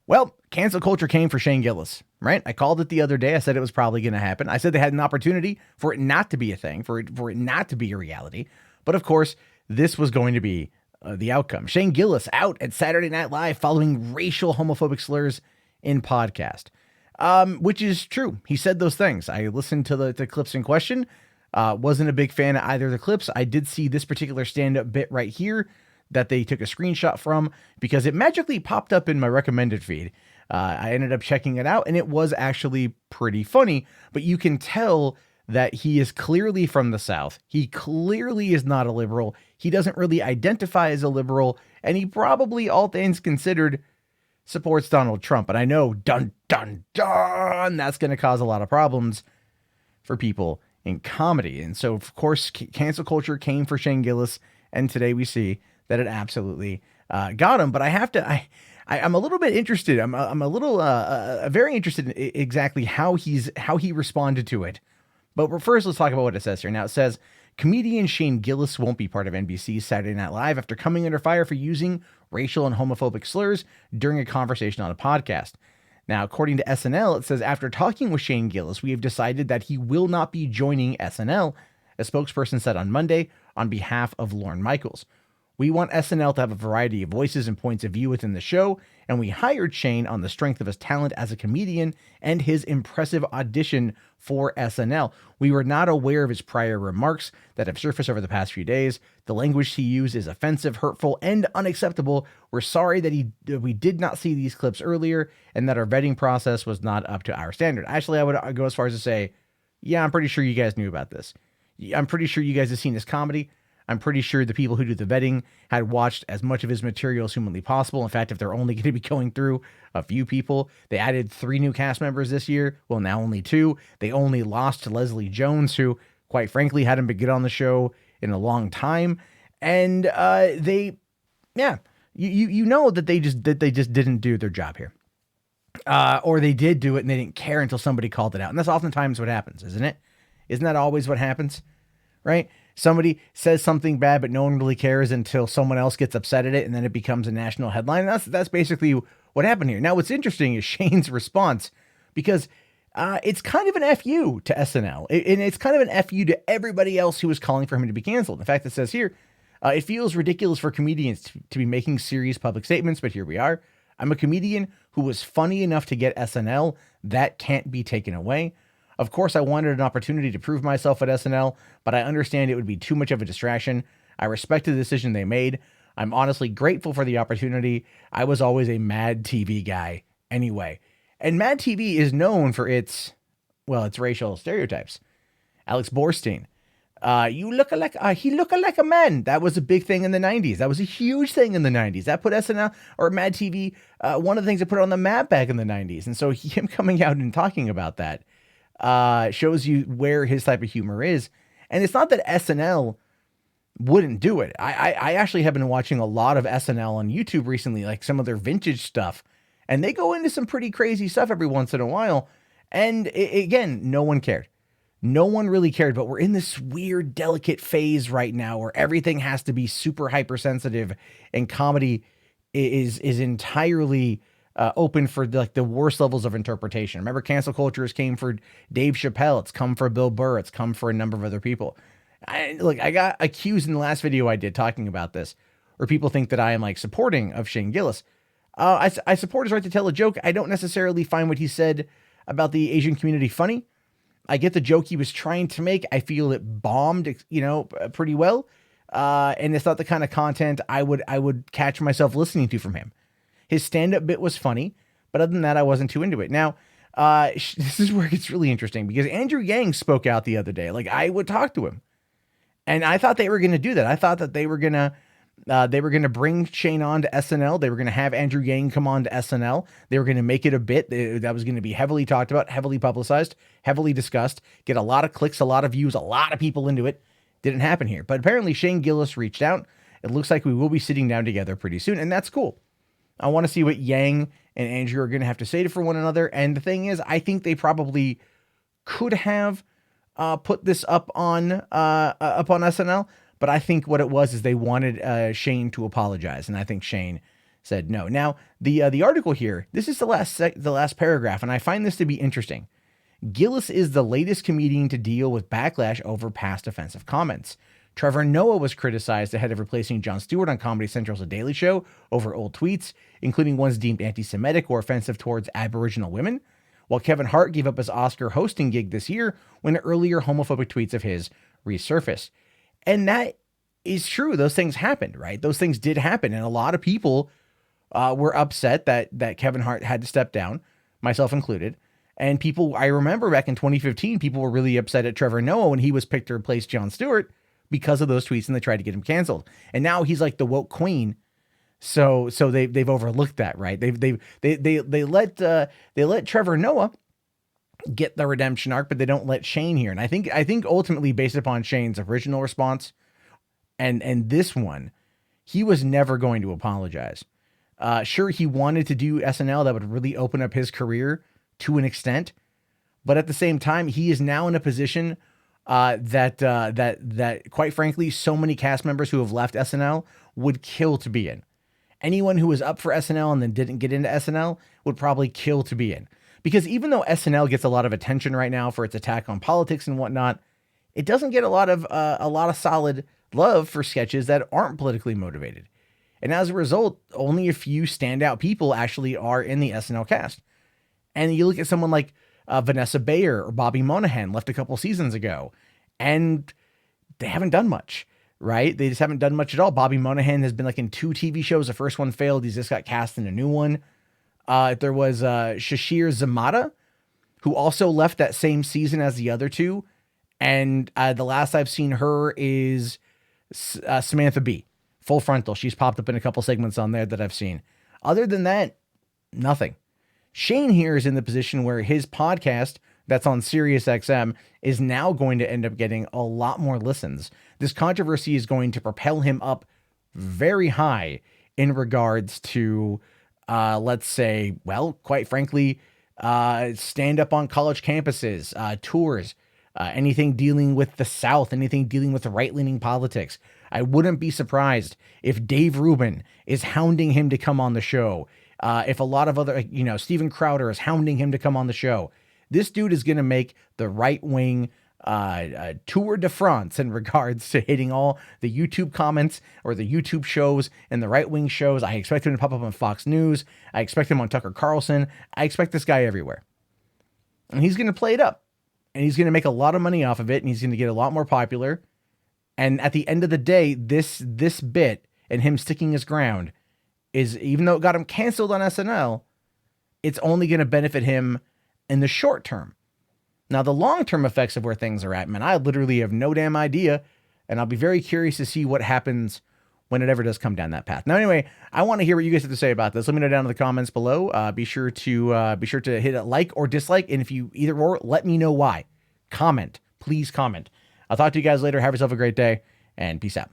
Well, cancel culture came for Shane Gillis, right? I called it the other day. I said it was probably going to happen. I said they had an opportunity for it not to be a thing, for it not to be a reality. But of course, this was going to be the outcome. Shane Gillis out at Saturday Night Live following racial homophobic slurs in podcast, which is true. He said those things. I listened to the clips in question. Wasn't a big fan of either of the clips. I did see this particular stand-up bit right here that they took a screenshot from because it magically popped up in my recommended feed. I ended up checking it out and it was actually pretty funny, but you can tell that he is clearly from the South. He clearly is not a liberal. He doesn't really identify as a liberal, and he probably, all things considered, supports Donald Trump. And I know, dun, dun, dun, that's going to cause a lot of problems for people in comedy. And so, of course, cancel culture came for Shane Gillis, and today we see that it absolutely got him. But I have to, I'm a little bit interested. I'm a little, very interested in exactly how he responded to it. But first, let's talk about what it says here. Now, it says, comedian Shane Gillis won't be part of NBC's Saturday Night Live after coming under fire for using racial and homophobic slurs during a conversation on a podcast. Now, according to SNL, it says, after talking with Shane Gillis, we have decided that he will not be joining SNL, a spokesperson said on Monday on behalf of Lorne Michaels. We want SNL to have a variety of voices and points of view within the show, and we hired Shane on the strength of his talent as a comedian and his impressive audition for SNL. We were not aware of his prior remarks that have surfaced over the past few days. The language he used is offensive, hurtful, and unacceptable. We're sorry that we did not see these clips earlier and that our vetting process was not up to our standard. Actually, I would go as far as to say, yeah, I'm pretty sure you guys knew about this. I'm pretty sure you guys have seen this comedy. I'm pretty sure the people who do the vetting had watched as much of his material as humanly possible. In fact, if they're only going to be going through a few people, they added 3 new cast members this year. Well, now only 2. They only lost to Leslie Jones, who, quite frankly, hadn't been good on the show in a long time. And you know that they just didn't do their job here, or they did do it and they didn't care until somebody called it out. And that's oftentimes what happens, isn't it? Isn't that always what happens? Right? Somebody says something bad, but no one really cares until someone else gets upset at it, and then it becomes a national headline. That's basically what happened here. Now, what's interesting is Shane's response, because it's kind of an FU to SNL, and it's kind of an FU to everybody else who was calling for him to be canceled. In fact, it says here, it feels ridiculous for comedians to be making serious public statements, but here we are. I'm a comedian who was funny enough to get SNL. That can't be taken away. Of course, I wanted an opportunity to prove myself at SNL, but I understand it would be too much of a distraction. I respect the decision they made. I'm honestly grateful for the opportunity. I was always a Mad TV guy anyway. And Mad TV is known for its racial stereotypes. Alex Borstein, he look like a man. That was a big thing in the 90s. That was a huge thing in the 90s. That put SNL or Mad TV, one of the things that put it on the map back in the 90s. And so him coming out and talking about that shows you where his type of humor is. And it's not that SNL wouldn't do it. I actually have been watching a lot of SNL on YouTube recently, like some of their vintage stuff, and they go into some pretty crazy stuff every once in a while. And again, no one cared. No one really cared, but we're in this weird, delicate phase right now where everything has to be super hypersensitive, and comedy is entirely open for the worst levels of interpretation. Remember, cancel culture has came for Dave Chappelle. It's come for Bill Burr. It's come for a number of other people. I got accused in the last video I did talking about this, where people think that I am like supporting of Shane Gillis. I support his right to tell a joke. I don't necessarily find what he said about the Asian community funny. I get the joke he was trying to make. I feel it bombed, pretty well. And it's not the kind of content I would catch myself listening to from him. His stand-up bit was funny, but other than that, I wasn't too into it. Now, this is where it gets really interesting, because Andrew Yang spoke out the other day. Like, I would talk to him, and I thought they were going to do that. I thought that they were going to bring Shane on to SNL. They were going to have Andrew Yang come on to SNL. They were going to make it a bit that was going to be heavily talked about, heavily publicized, heavily discussed, get a lot of clicks, a lot of views, a lot of people into it. Didn't happen here. But apparently Shane Gillis reached out. It looks like we will be sitting down together pretty soon, and that's cool. I want to see what Yang and Andrew are going to have to say for one another. And the thing is, I think they probably could have put this up on SNL, but I think what it was is they wanted Shane to apologize, and I think Shane said no. Now, the article here, this is the last paragraph, and I find this to be interesting. Gillis is the latest comedian to deal with backlash over past offensive comments. Trevor Noah was criticized ahead of replacing Jon Stewart on Comedy Central's The Daily Show over old tweets, including ones deemed anti-Semitic or offensive towards Aboriginal women, while Kevin Hart gave up his Oscar hosting gig this year when earlier homophobic tweets of his resurfaced. And that is true. Those things happened, right? Those things did happen. And a lot of people were upset that Kevin Hart had to step down, myself included. And people, I remember back in 2015, people were really upset at Trevor Noah when he was picked to replace Jon Stewart because of those tweets, and they tried to get him canceled. And now he's like the woke queen. So they've overlooked that, right? They let Trevor Noah get the redemption arc, but they don't let Shane here. And I think ultimately, based upon Shane's original response and this one, he was never going to apologize. Sure, he wanted to do SNL. That would really open up his career to an extent, but at the same time, he is now in a position that quite frankly, so many cast members who have left SNL would kill to be in. Anyone who was up for SNL and then didn't get into SNL would probably kill to be in. Because even though SNL gets a lot of attention right now for its attack on politics and whatnot, it doesn't get a lot of solid love for sketches that aren't politically motivated. And as a result, only a few standout people actually are in the SNL cast. And you look at someone like Vanessa Bayer or Bobby Monahan left a couple seasons ago, and they haven't done much, right? They just haven't done much at all. Bobby Monahan has been like in 2 TV shows. The first one failed. He's just got cast in a new one. There was Shashir Zamata, who also left that same season as the other 2. And the last I've seen her is Samantha Bee, Full Frontal. She's popped up in a couple segments on there that I've seen. Other than that, nothing. Shane here is in the position where his podcast that's on SiriusXM is now going to end up getting a lot more listens. This controversy is going to propel him up very high in regards to, let's say, well, quite frankly, stand up on college campuses, tours, anything dealing with the South, anything dealing with right-leaning politics. I wouldn't be surprised if Dave Rubin is hounding him to come on the show. If a lot of other, Steven Crowder is hounding him to come on the show. This dude is going to make the right-wing tour de France in regards to hitting all the YouTube comments or the YouTube shows and the right-wing shows. I expect him to pop up on Fox News. I expect him on Tucker Carlson. I expect this guy everywhere. And he's going to play it up. And he's going to make a lot of money off of it, and he's going to get a lot more popular. And at the end of the day, this bit and him sticking his ground is, even though it got him canceled on SNL, it's only going to benefit him in the short term. Now, the long-term effects of where things are at, man, I literally have no damn idea, and I'll be very curious to see what happens when it ever does come down that path. Now, anyway, I want to hear what you guys have to say about this. Let me know down in the comments below. Be sure to hit a like or dislike, and if you either or, let me know why. Comment. Please comment. I'll talk to you guys later. Have yourself a great day, and peace out.